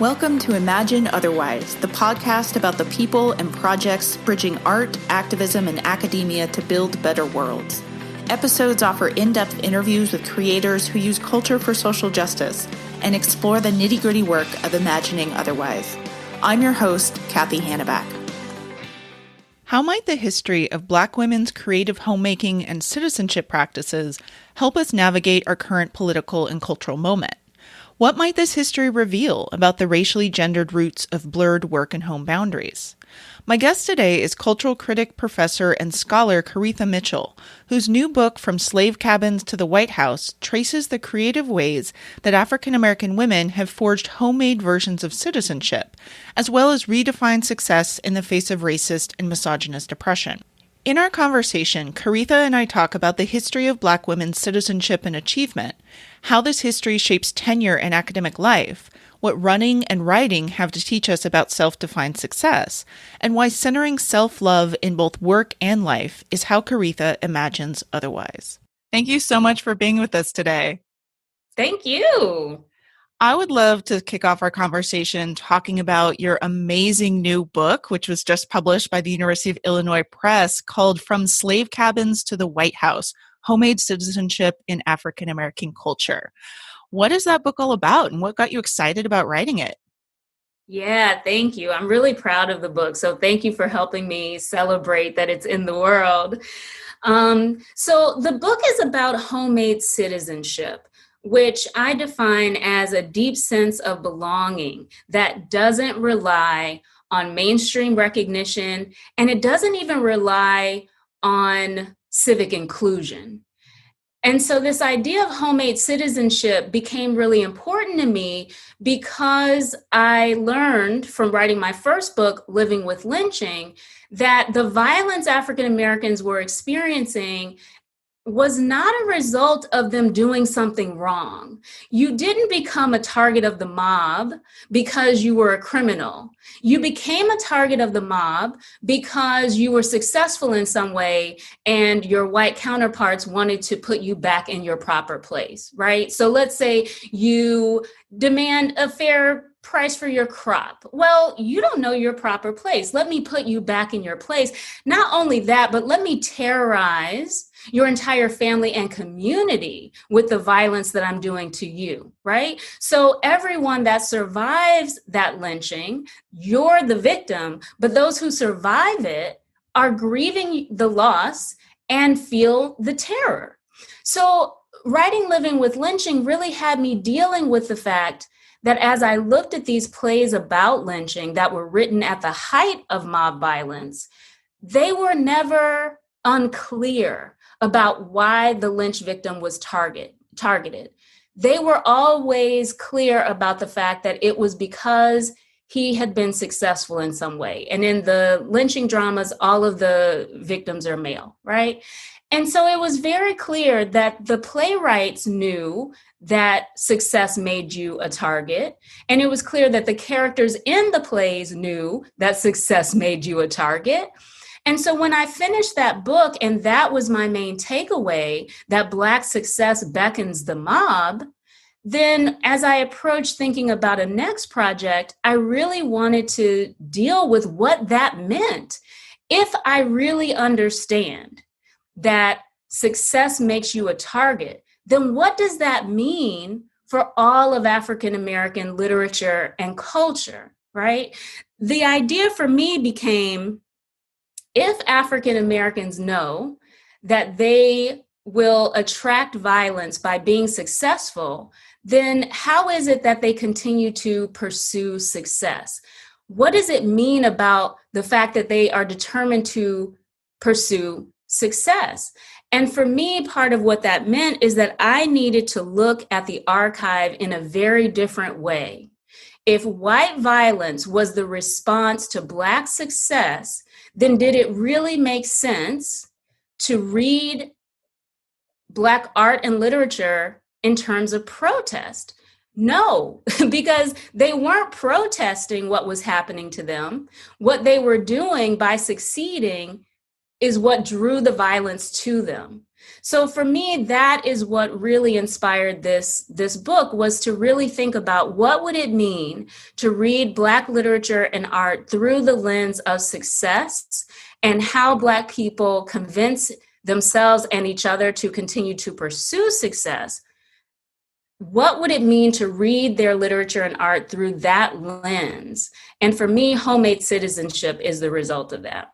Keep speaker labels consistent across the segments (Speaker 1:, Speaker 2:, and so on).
Speaker 1: Welcome to Imagine Otherwise, the podcast about the people and projects bridging art, activism, and academia to build better worlds. Episodes offer in-depth interviews with creators who use culture for social justice and explore the nitty-gritty work of imagining otherwise. I'm your host, Cathy Hannabach. How might the history of Black women's creative homemaking and citizenship practices help us navigate our current political and cultural moment? What might this history reveal about the racially gendered roots of blurred work and home boundaries? My guest today is cultural critic, professor, and scholar Koritha Mitchell, whose new book, From Slave Cabins to the White House, traces the creative ways that African American women have forged homemade versions of citizenship, as well as redefined success in the face of racist and misogynist oppression. In our conversation, Koritha and I talk about the history of Black women's citizenship and achievement, how this history shapes tenure in academic life, what running and writing have to teach us about self-defined success, and why centering self-love in both work and life is how Koritha imagines otherwise. Thank you so much for being with us today.
Speaker 2: Thank you.
Speaker 1: I would love to kick off our conversation talking about your amazing new book, which was just published by the University of Illinois Press, called From Slave Cabins to the White House: Homemade Citizenship in African American Culture. What is that book all about, and what got you excited about writing it?
Speaker 2: Yeah, thank you. I'm really proud of the book. So thank you for helping me celebrate that it's in the world. So the book is about homemade citizenship, which I define as a deep sense of belonging that doesn't rely on mainstream recognition, and it doesn't even rely on civic inclusion. And so this idea of homemade citizenship became really important to me because I learned from writing my first book, Living with Lynching, that the violence African Americans were experiencing was not a result of them doing something wrong. You didn't become a target of the mob because you were a criminal. You became a target of the mob because you were successful in some way and your white counterparts wanted to put you back in your proper place, right? So let's say you demand a fair price for your crop. Well, you don't know your proper place. Let me put you back in your place. Not only that, but let me terrorize your entire family and community with the violence that I'm doing to you, right? So everyone that survives that lynching, you're the victim, but those who survive it are grieving the loss and feel the terror. So writing Living with Lynching really had me dealing with the fact that as I looked at these plays about lynching that were written at the height of mob violence, they were never unclear about why the lynch victim was targeted. They were always clear about the fact that it was because he had been successful in some way. And in the lynching dramas, all of the victims are male, right? And so it was very clear that the playwrights knew that success made you a target. And it was clear that the characters in the plays knew that success made you a target. And so when I finished that book, and that was my main takeaway, that Black success beckons the mob, then as I approached thinking about a next project, I really wanted to deal with what that meant. If I really understand that success makes you a target, then what does that mean for all of African American literature and culture, right? The idea for me became, if African Americans know that they will attract violence by being successful, then how is it that they continue to pursue success? What does it mean about the fact that they are determined to pursue success? And for me, part of what that meant is that I needed to look at the archive in a very different way. If white violence was the response to Black success, then did it really make sense to read Black art and literature in terms of protest? No, because they weren't protesting what was happening to them. What they were doing by succeeding is what drew the violence to them. So for me, that is what really inspired this book, was to really think about what would it mean to read Black literature and art through the lens of success, and how Black people convince themselves and each other to continue to pursue success. What would it mean to read their literature and art through that lens? And for me, Homemade Citizenship is the result of that.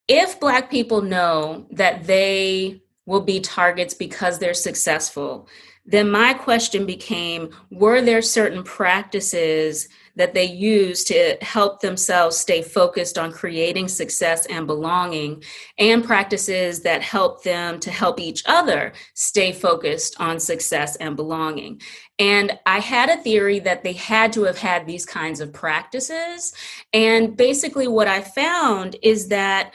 Speaker 2: If Black people know that they will be targets because they're successful, then my question became, were there certain practices that they use to help themselves stay focused on creating success and belonging, and practices that help them to help each other stay focused on success and belonging? And I had a theory that they had to have had these kinds of practices. And basically what I found is that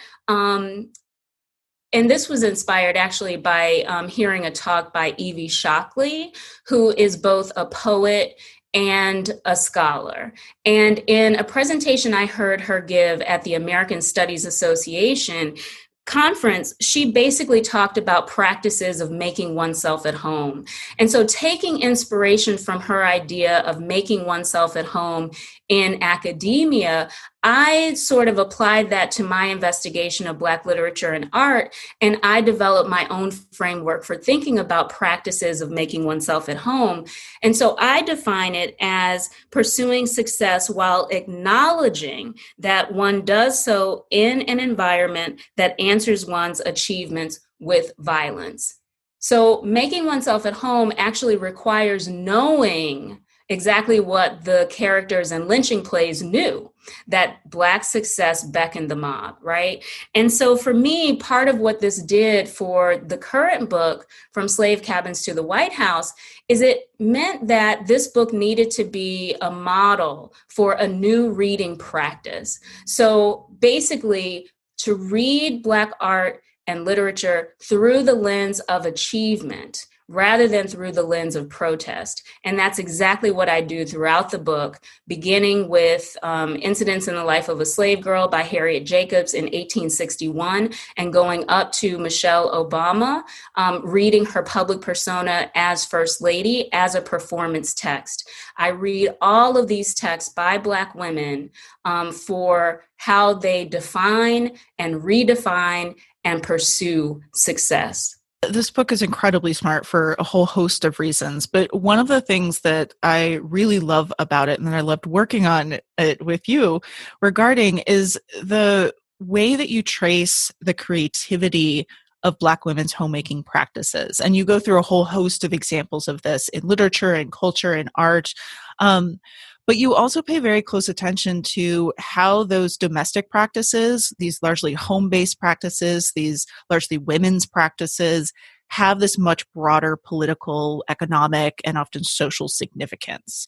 Speaker 2: and this was inspired actually by hearing a talk by Evie Shockley, who is both a poet and a scholar. And in a presentation I heard her give at the American Studies Association conference, she basically talked about practices of making oneself at home. And so taking inspiration from her idea of making oneself at home in academia, I sort of applied that to my investigation of Black literature and art, and I developed my own framework for thinking about practices of making oneself at home. And so I define it as pursuing success while acknowledging that one does so in an environment that answers one's achievements with violence. So making oneself at home actually requires knowing exactly what the characters in lynching plays knew, that Black success beckoned the mob, right? And so for me, part of what this did for the current book, From Slave Cabins to the White House, is it meant that this book needed to be a model for a new reading practice. So basically, to read Black art and literature through the lens of achievement rather than through the lens of protest. And that's exactly what I do throughout the book, beginning with Incidents in the Life of a Slave Girl by Harriet Jacobs in 1861, and going up to Michelle Obama, reading her public persona as First Lady as a performance text. I read all of these texts by Black women for how they define and redefine and pursue success.
Speaker 3: This book is incredibly smart for a whole host of reasons, but one of the things that I really love about it, and that I loved working on it with you regarding, is the way that you trace the creativity of Black women's homemaking practices. And you go through a whole host of examples of this in literature and culture and art. But you also pay very close attention to how those domestic practices, these largely home-based practices, these largely women's practices, have this much broader political, economic, and often social significance.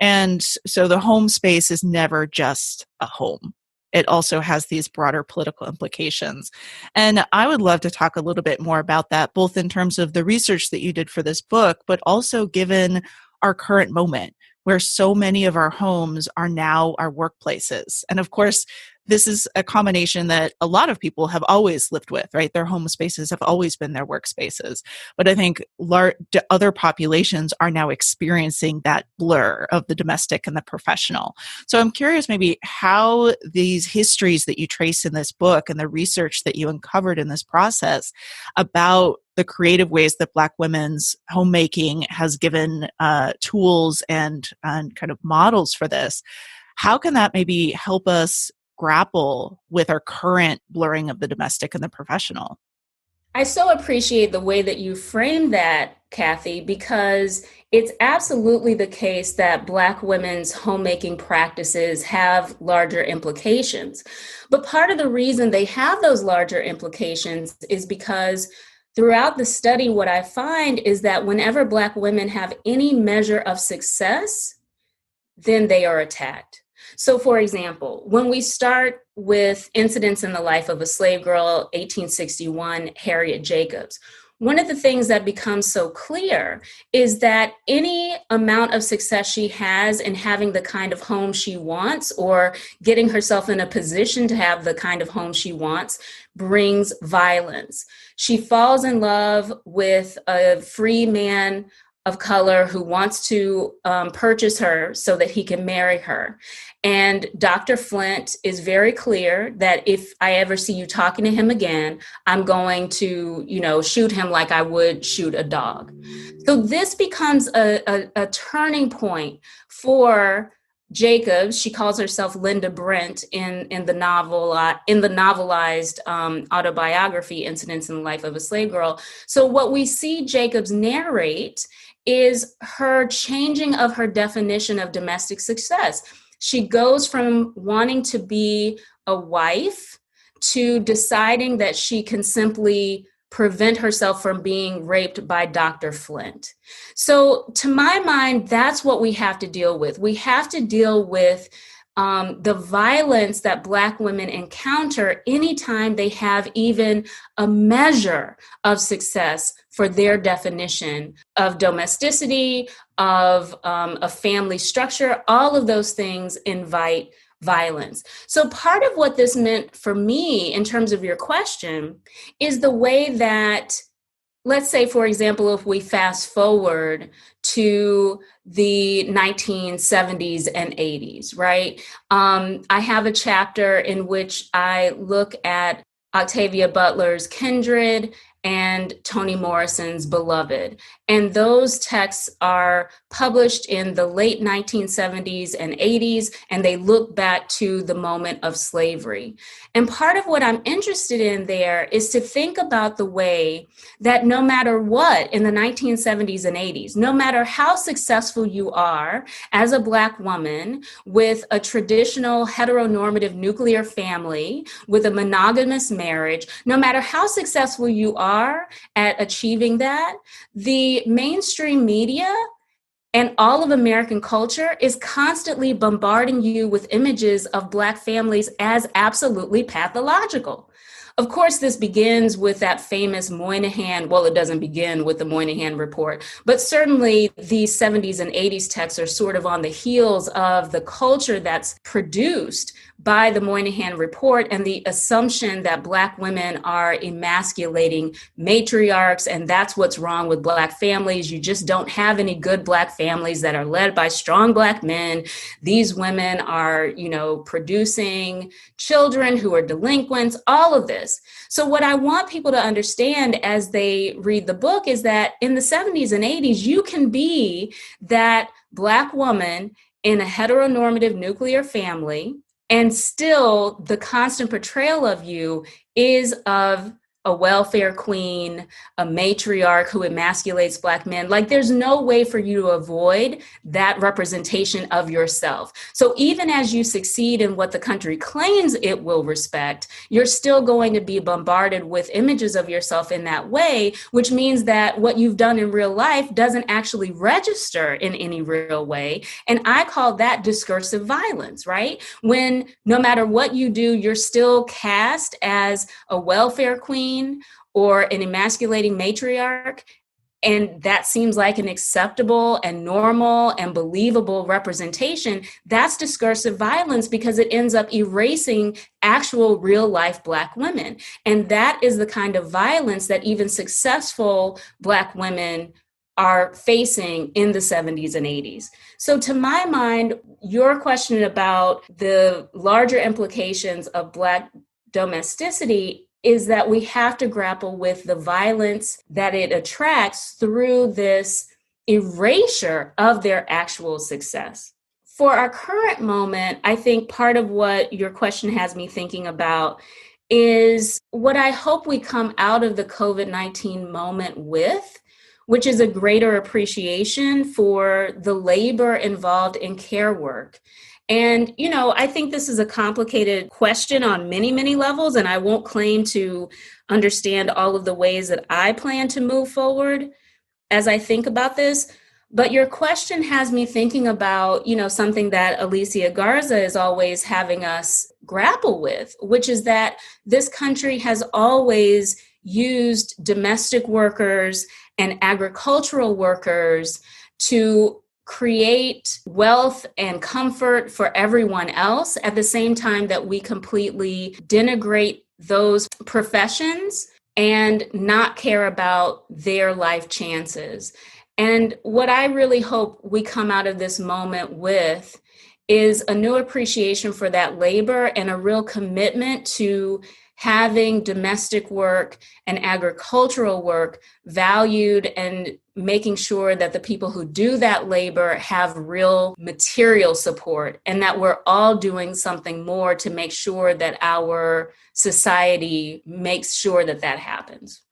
Speaker 3: And so the home space is never just a home. It also has these broader political implications. And I would love to talk a little bit more about that, both in terms of the research that you did for this book, but also given our current moment, where so many of our homes are now our workplaces. And of course, this is a combination that a lot of people have always lived with, right? Their home spaces have always been their workspaces. But I think other populations are now experiencing that blur of the domestic and the professional. So I'm curious maybe how these histories that you trace in this book and the research that you uncovered in this process about the creative ways that Black women's homemaking has given tools and kind of models for this, how can that maybe help us grapple with our current blurring of the domestic and the professional?
Speaker 2: I so appreciate the way that you framed that, Cathy, because it's absolutely the case that Black women's homemaking practices have larger implications. But part of the reason they have those larger implications is because throughout the study, what I find is that whenever Black women have any measure of success, then they are attacked. So, for example, when we start with Incidents in the Life of a Slave Girl, 1861, Harriet Jacobs, one of the things that becomes so clear is that any amount of success she has in having the kind of home she wants or getting herself in a position to have the kind of home she wants brings violence. She falls in love with a free man of color who wants to purchase her so that he can marry her. And Dr. Flint is very clear that if I ever see you talking to him again, I'm going to, shoot him like I would shoot a dog. So this becomes a turning point for Jacobs. She calls herself Linda Brent in the novel, in the novelized autobiography, Incidents in the Life of a Slave Girl. So what we see Jacobs narrate is her changing of her definition of domestic success. She goes from wanting to be a wife to deciding that she can simply prevent herself from being raped by Dr. Flint. So to my mind, that's what we have to deal with. We have to deal with the violence that Black women encounter anytime they have even a measure of success for their definition of domesticity, of a family structure. All of those things invite violence. So part of what this meant for me in terms of your question is the way that, let's say, for example, if we fast forward to the 1970s and 80s, right? I have a chapter in which I look at Octavia Butler's Kindred and Toni Morrison's Beloved. And those texts are published in the late 1970s and 80s, and they look back to the moment of slavery. And part of what I'm interested in there is to think about the way that no matter what in the 1970s and 80s, no matter how successful you are as a Black woman with a traditional heteronormative nuclear family, with a monogamous marriage, no matter how successful you are at achieving that, the mainstream media and all of American culture is constantly bombarding you with images of Black families as absolutely pathological. Of course, this begins with that famous Moynihan, well, it doesn't begin with the Moynihan report, but certainly the 70s and 80s texts are sort of on the heels of the culture that's produced by the Moynihan report and the assumption that Black women are emasculating matriarchs, and that's what's wrong with Black families. You just don't have any good Black families that are led by strong Black men. These women are, producing children who are delinquents, all of this. So what I want people to understand as they read the book is that in the 70s and 80s, you can be that Black woman in a heteronormative nuclear family, and still the constant portrayal of you is of a welfare queen, a matriarch who emasculates Black men. Like, there's no way for you to avoid that representation of yourself. So even as you succeed in what the country claims it will respect, you're still going to be bombarded with images of yourself in that way, which means that what you've done in real life doesn't actually register in any real way. And I call that discursive violence, right? When no matter what you do, you're still cast as a welfare queen or an emasculating matriarch, and that seems like an acceptable and normal and believable representation. That's discursive violence because it ends up erasing actual real life Black women. And that is the kind of violence that even successful Black women are facing in the 70s and 80s. So to my mind, your question about the larger implications of Black domesticity is that we have to grapple with the violence that it attracts through this erasure of their actual success. For our current moment, I think part of what your question has me thinking about is what I hope we come out of the COVID-19 moment with, which is a greater appreciation for the labor involved in care work. And, I think this is a complicated question on many, many levels, and I won't claim to understand all of the ways that I plan to move forward as I think about this. But your question has me thinking about, something that Alicia Garza is always having us grapple with, which is that this country has always used domestic workers and agricultural workers to create wealth and comfort for everyone else at the same time that we completely denigrate those professions and not care about their life chances. And what I really hope we come out of this moment with is a new appreciation for that labor and a real commitment to having domestic work and agricultural work valued and making sure that the people who do that labor have real material support and that we're all doing something more to make sure that our society makes sure that that happens.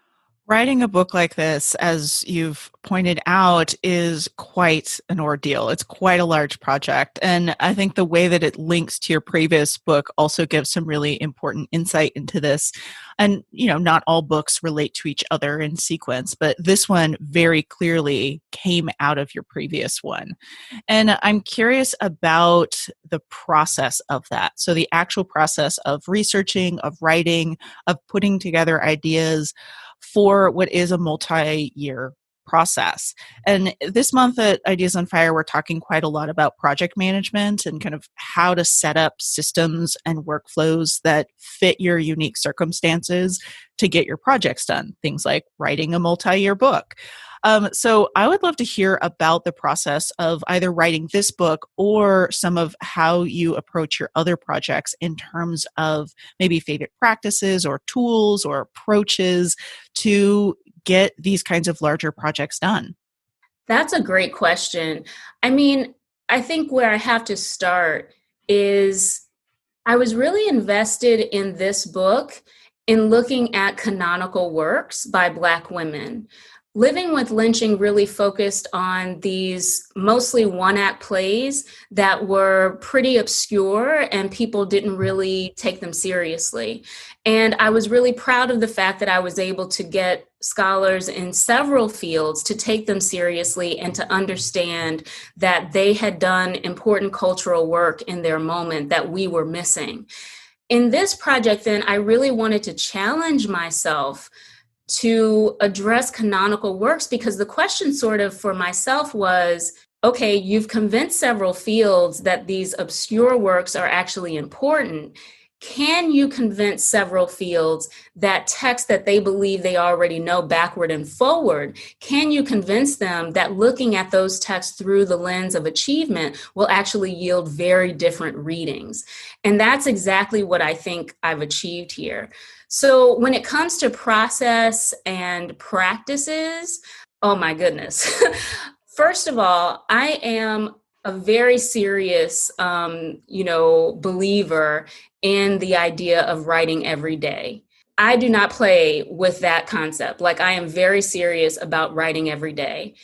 Speaker 3: Writing a book like this, as you've pointed out, is quite an ordeal. It's quite a large project. And I think the way that it links to your previous book also gives some really important insight into this. And, not all books relate to each other in sequence, but this one very clearly came out of your previous one. And I'm curious about the process of that. So the actual process of researching, of writing, of putting together ideas for what is a multi-year process. And this month at Ideas on Fire, we're talking quite a lot about project management and kind of how to set up systems and workflows that fit your unique circumstances to get your projects done. Things like writing a multi-year book. So I would love to hear about the process of either writing this book or some of how you approach your other projects in terms of maybe favorite practices or tools or approaches to get these kinds of larger projects done.
Speaker 2: That's a great question. I think where I have to start is I was really invested in this book in looking at canonical works by Black women. Living with Lynching really focused on these mostly one-act plays that were pretty obscure and people didn't really take them seriously. And I was really proud of the fact that I was able to get scholars in several fields to take them seriously and to understand that they had done important cultural work in their moment that we were missing. In this project, then, I really wanted to challenge myself to address canonical works, because the question sort of for myself was, okay, you've convinced several fields that these obscure works are actually important. Can you convince several fields that texts that they believe they already know backward and forward, can you convince them that looking at those texts through the lens of achievement will actually yield very different readings? And that's exactly what I think I've achieved here. So when it comes to process and practices, oh my goodness. First of all, I am a very serious, believer in the idea of writing every day. I do not play with that concept. Like, I am very serious about writing every day.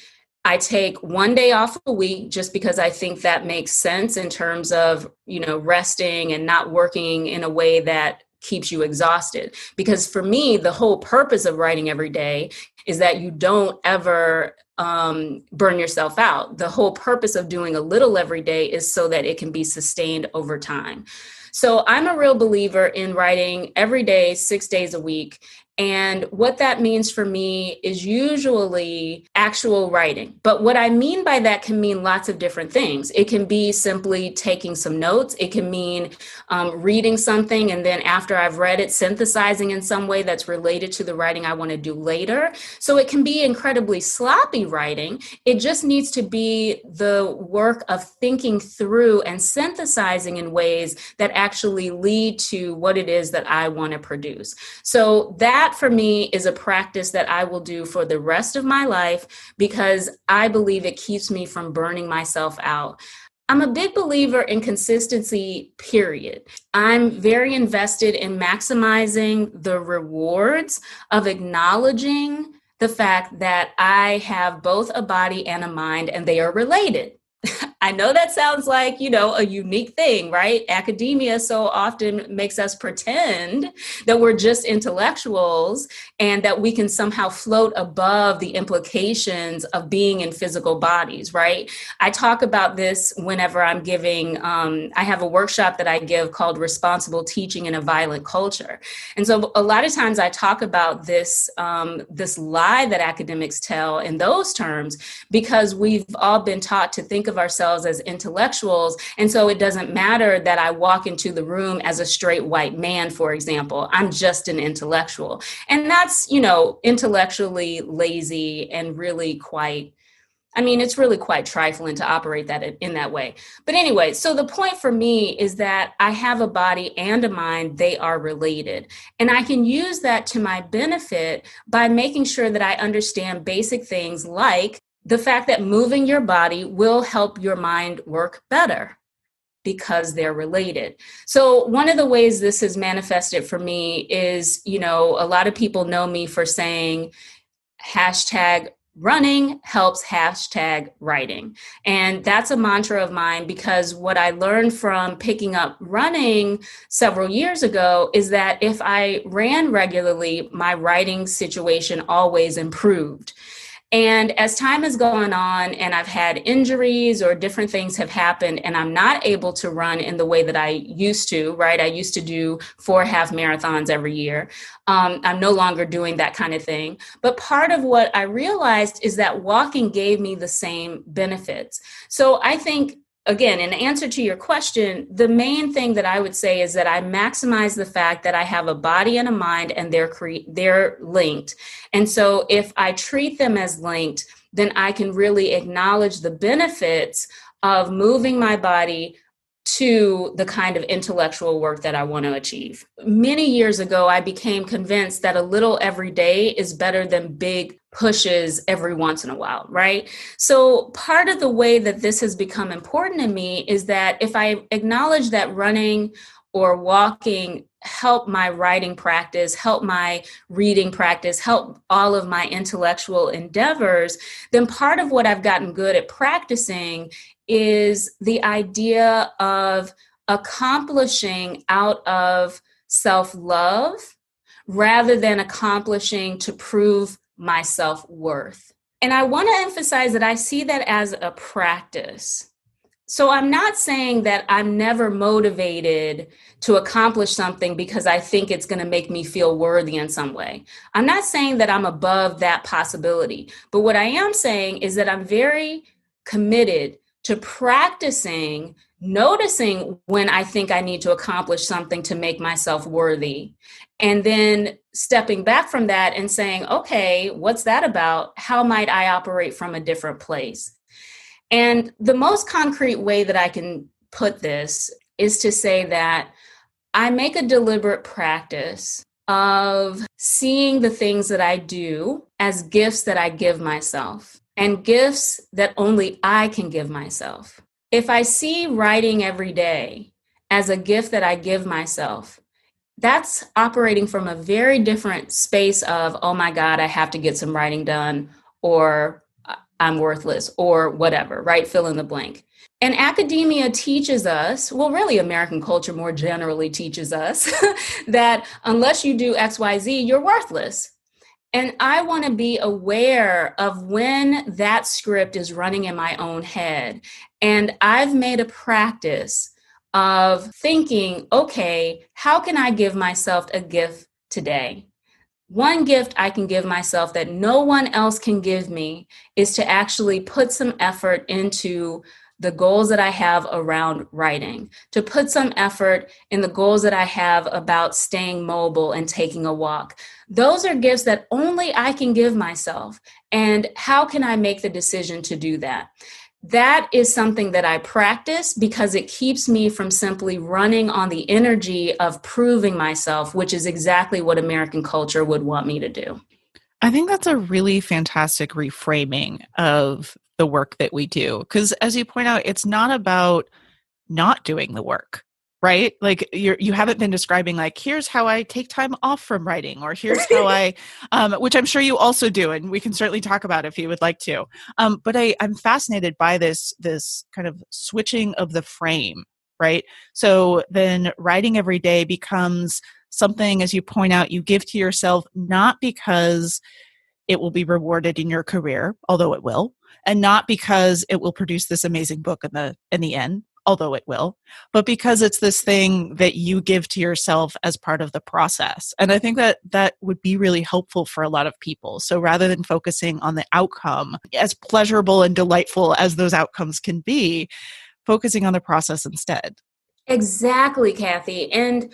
Speaker 2: I take one day off a week just because I think that makes sense in terms of, resting and not working in a way that keeps you exhausted. Because for me, the whole purpose of writing every day is that you don't ever burn yourself out. The whole purpose of doing a little every day is so that it can be sustained over time. So I'm a real believer in writing every day, 6 days a week. And what that means for me is usually actual writing. But what I mean by that can mean lots of different things. It can be simply taking some notes. It can mean reading something, and then after I've read it, synthesizing in some way that's related to the writing I want to do later. So it can be incredibly sloppy writing. It just needs to be the work of thinking through and synthesizing in ways that actually lead to what it is that I want to produce. So that for me is a practice that I will do for the rest of my life because I believe it keeps me from burning myself out. I'm a big believer in consistency, period. I'm very invested in maximizing the rewards of acknowledging the fact that I have both a body and a mind, and they are related. I know that sounds like, a unique thing, right? Academia so often makes us pretend that we're just intellectuals and that we can somehow float above the implications of being in physical bodies, right? I talk about this whenever I'm giving, I have a workshop that I give called Responsible Teaching in a Violent Culture. And so a lot of times I talk about this lie that academics tell in those terms, because we've all been taught to think of ourselves as intellectuals. And so it doesn't matter that I walk into the room as a straight white man, for example, I'm just an intellectual. And that's, intellectually lazy and really it's really quite trifling to operate that in that way. But anyway, so the point for me is that I have a body and a mind. They are related. And I can use that to my benefit by making sure that I understand basic things like the fact that moving your body will help your mind work better because they're related. So one of the ways this has manifested for me is, a lot of people know me for saying hashtag running helps hashtag writing. And that's a mantra of mine, because what I learned from picking up running several years ago is that if I ran regularly, my writing situation always improved. And as time has gone on and I've had injuries or different things have happened and I'm not able to run in the way that I used to, right? I used to do 4 half marathons every year. I'm no longer doing that kind of thing. But part of what I realized is that walking gave me the same benefits. So I think, again, in answer to your question, the main thing that I would say is that I maximize the fact that I have a body and a mind and they're linked. And so if I treat them as linked, then I can really acknowledge the benefits of moving my body to the kind of intellectual work that I want to achieve. Many years ago, I became convinced that a little every day is better than big pushes every once in a while, right? So part of the way that this has become important to me is that if I acknowledge that running or walking help my writing practice, help my reading practice, help all of my intellectual endeavors, then part of what I've gotten good at practicing is the idea of accomplishing out of self-love rather than accomplishing to prove my self-worth. And I want to emphasize that I see that as a practice. So I'm not saying that I'm never motivated to accomplish something because I think it's going to make me feel worthy in some way. I'm not saying that I'm above that possibility. But what I am saying is that I'm very committed to practicing, noticing when I think I need to accomplish something to make myself worthy, and then stepping back from that and saying, okay, what's that about? How might I operate from a different place? And the most concrete way that I can put this is to say that I make a deliberate practice of seeing the things that I do as gifts that I give myself, and gifts that only I can give myself. If I see writing every day as a gift that I give myself, that's operating from a very different space of, oh my God, I have to get some writing done, or I'm worthless, or whatever, right? Fill in the blank. And academia teaches us, well, really American culture more generally teaches us that unless you do X, Y, Z, you're worthless. And I want to be aware of when that script is running in my own head. And I've made a practice of thinking, okay, how can I give myself a gift today? One gift I can give myself that no one else can give me is to actually put some effort into the goals that I have around writing, to put some effort in the goals that I have about staying mobile and taking a walk. Those are gifts that only I can give myself. And how can I make the decision to do that? That is something that I practice because it keeps me from simply running on the energy of proving myself, which is exactly what American culture would want me to do.
Speaker 3: I think that's a really fantastic reframing of the work that we do. Because as you point out, it's not about not doing the work. right? Like you haven't been describing like, here's how I take time off from writing, or here's how I, which I'm sure you also do, and we can certainly talk about if you would like to. But I'm fascinated by this kind of switching of the frame, right? So then writing every day becomes something, as you point out, you give to yourself, not because it will be rewarded in your career, although it will, and not because it will produce this amazing book in the end, although it will, but because it's this thing that you give to yourself as part of the process. And I think that would be really helpful for a lot of people. So rather than focusing on the outcome, as pleasurable and delightful as those outcomes can be, focusing on the process instead.
Speaker 2: Exactly, Cathy. And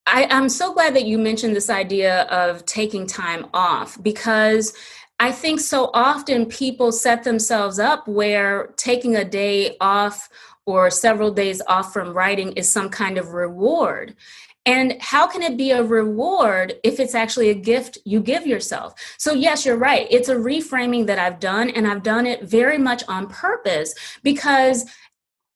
Speaker 2: I'm so glad that you mentioned this idea of taking time off, because I think so often people set themselves up where taking a day off or several days off from writing is some kind of reward. And how can it be a reward if it's actually a gift you give yourself? So yes, you're right. It's a reframing that I've done, and I've done it very much on purpose, because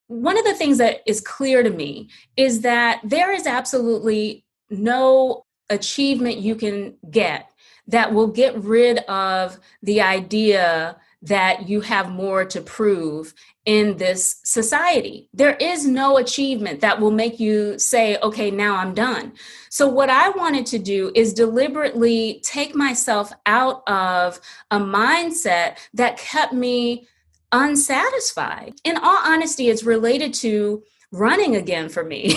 Speaker 2: one of the things that is clear to me is that there is absolutely no achievement you can get that will get rid of the idea that you have more to prove in this society. There is no achievement that will make you say, okay, now I'm done. So what I wanted to do is deliberately take myself out of a mindset that kept me unsatisfied. In all honesty, it's related to running again for me,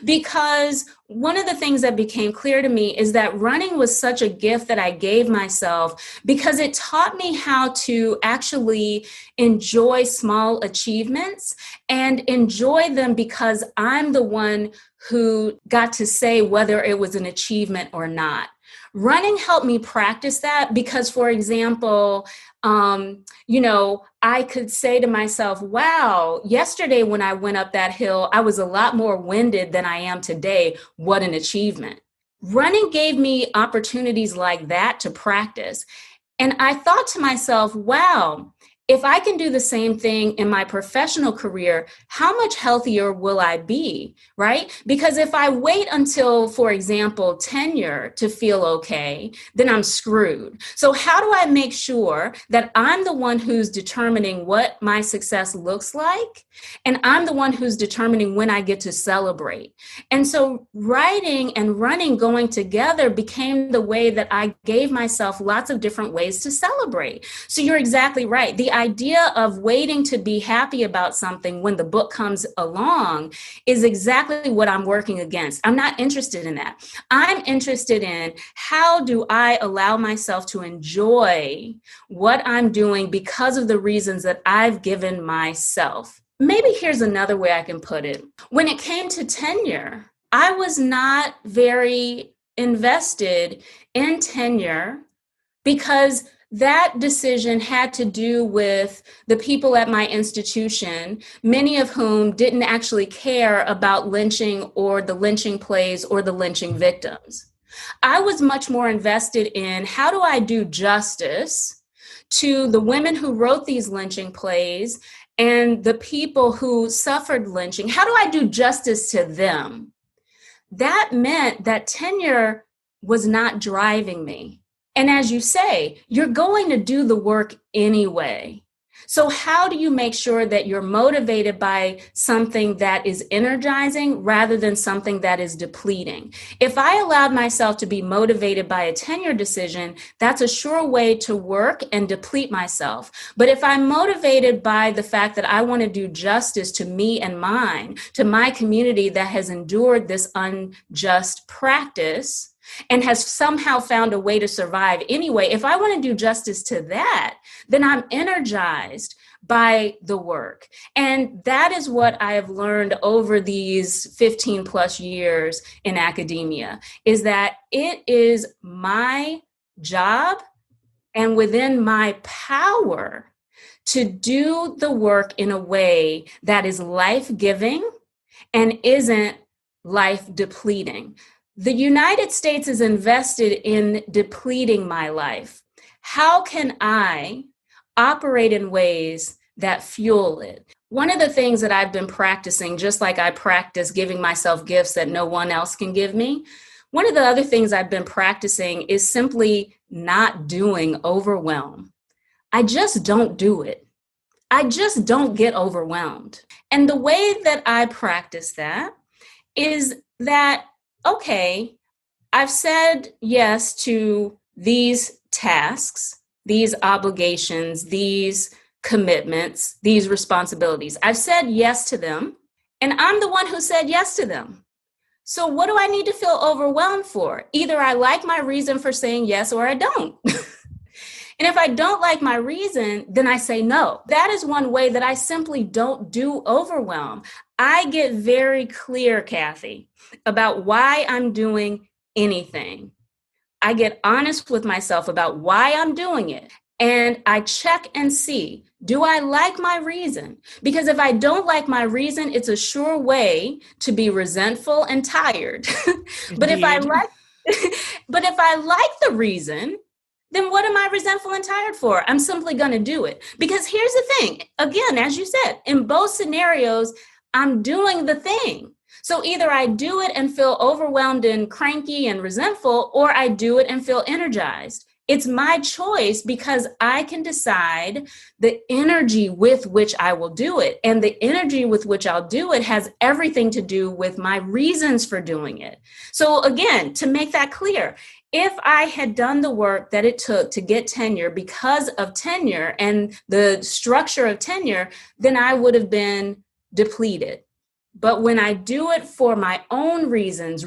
Speaker 2: because one of the things that became clear to me is that running was such a gift that I gave myself, because it taught me how to actually enjoy small achievements and enjoy them because I'm the one who got to say whether it was an achievement or not. Running helped me practice that because, for example, I could say to myself, wow, yesterday when I went up that hill, I was a lot more winded than I am today. What an achievement. Running gave me opportunities like that to practice. And I thought to myself, wow, if I can do the same thing in my professional career, how much healthier will I be, right? Because if I wait until, for example, tenure to feel okay, then I'm screwed. So how do I make sure that I'm the one who's determining what my success looks like? And I'm the one who's determining when I get to celebrate. And so writing and running going together became the way that I gave myself lots of different ways to celebrate. So you're exactly right. The idea of waiting to be happy about something when the book comes along is exactly what I'm working against. I'm not interested in that. I'm interested in how do I allow myself to enjoy what I'm doing because of the reasons that I've given myself. Maybe here's another way I can put it. When it came to tenure, I was not very invested in tenure because that decision had to do with the people at my institution, many of whom didn't actually care about lynching or the lynching plays or the lynching victims. I was much more invested in how do I do justice to the women who wrote these lynching plays and the people who suffered lynching. How do I do justice to them? That meant that tenure was not driving me. And as you say, you're going to do the work anyway. So how do you make sure that you're motivated by something that is energizing rather than something that is depleting? If I allowed myself to be motivated by a tenure decision, that's a sure way to work and deplete myself. But if I'm motivated by the fact that I want to do justice to me and mine, to my community that has endured this unjust practice, and has somehow found a way to survive anyway, if I want to do justice to that, then I'm energized by the work. And that is what I have learned over these 15 plus years in academia, is that it is my job and within my power to do the work in a way that is life-giving and isn't life-depleting. The United States is invested in depleting my life. How can I operate in ways that fuel it? one of the things that I've been practicing, just like I practice giving myself gifts that no one else can give me, one of the other things I've been practicing is simply not doing overwhelm. I just don't do it. I just don't get overwhelmed. And the way that I practice that is that, okay, I've said yes to these tasks, these obligations, these commitments, these responsibilities. I've said yes to them, and I'm the one who said yes to them. So what do I need to feel overwhelmed for? Either I like my reason for saying yes or I don't. And if I don't like my reason, then I say no. That is one way that I simply don't do overwhelm. I get very clear, Cathy, about why I'm doing anything. I get honest with myself about why I'm doing it. And I check and see, do I like my reason? Because if I don't like my reason, it's a sure way to be resentful and tired. But if I like the reason, then what am I resentful and tired for? I'm simply going to do it. Because here's the thing. Again, as you said, in both scenarios, I'm doing the thing. So either I do it and feel overwhelmed and cranky and resentful, or I do it and feel energized. It's my choice because I can decide the energy with which I will do it. And the energy with which I'll do it has everything to do with my reasons for doing it. So again, to make that clear, if I had done the work that it took to get tenure because of tenure and the structure of tenure, then I would have been depleted. But when I do it for my own reasons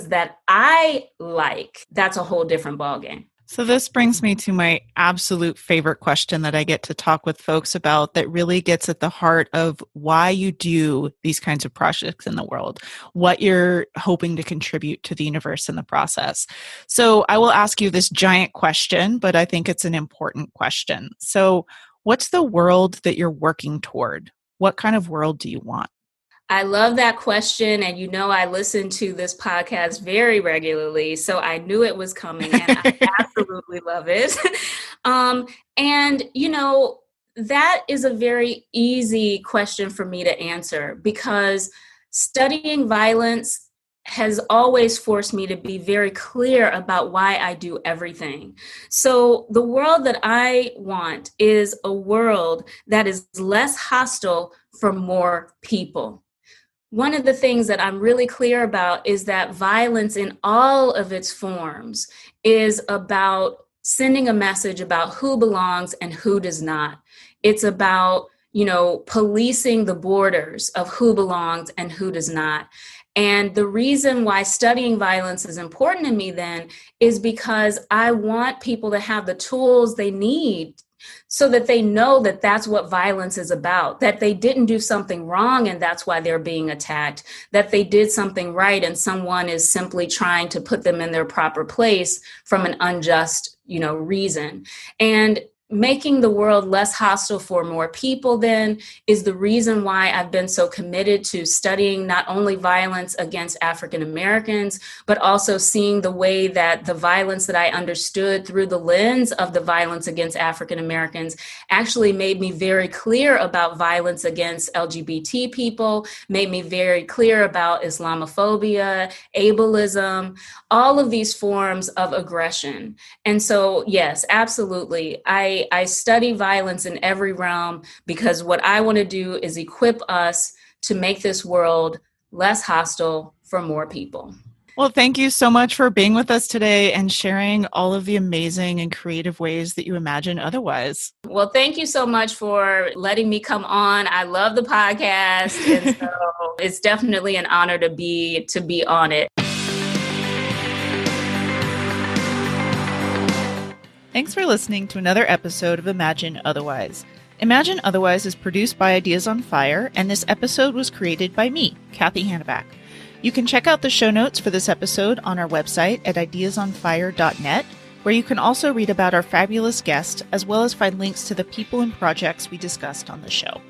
Speaker 2: that I like, that's a whole different ballgame.
Speaker 3: So this brings me to my absolute favorite question that I get to talk with folks about that really gets at the heart of why you do these kinds of projects in the world, what you're hoping to contribute to the universe in the process. So I will ask you this giant question, but I think it's an important question. So what's the world that you're working toward? What kind of world do you want?
Speaker 2: I love that question. And I listen to this podcast very regularly. So I knew it was coming and I absolutely love it. That is a very easy question for me to answer because studying violence has always forced me to be very clear about why I do everything. So the world that I want is a world that is less hostile for more people. One of the things that I'm really clear about is that violence in all of its forms is about sending a message about who belongs and who does not. It's about, policing the borders of who belongs and who does not. And the reason why studying violence is important to me then is because I want people to have the tools they need so that they know that that's what violence is about, that they didn't do something wrong and that's why they're being attacked, that they did something right and someone is simply trying to put them in their proper place from an unjust, reason. And making the world less hostile for more people then is the reason why I've been so committed to studying not only violence against African Americans, but also seeing the way that the violence that I understood through the lens of the violence against African Americans actually made me very clear about violence against LGBT people, made me very clear about Islamophobia, ableism, all of these forms of aggression. And so, yes, absolutely. I study violence in every realm because what I want to do is equip us to make this world less hostile for more people.
Speaker 3: Well, thank you so much for being with us today and sharing all of the amazing and creative ways that you imagine otherwise.
Speaker 2: Well, thank you so much for letting me come on. I love the podcast, and so it's definitely an honor to be on it.
Speaker 3: Thanks for listening to another episode of Imagine Otherwise. Imagine Otherwise is produced by Ideas on Fire, and this episode was created by me, Cathy Hannabach. You can check out the show notes for this episode on our website at ideasonfire.net, where you can also read about our fabulous guest, as well as find links to the people and projects we discussed on the show.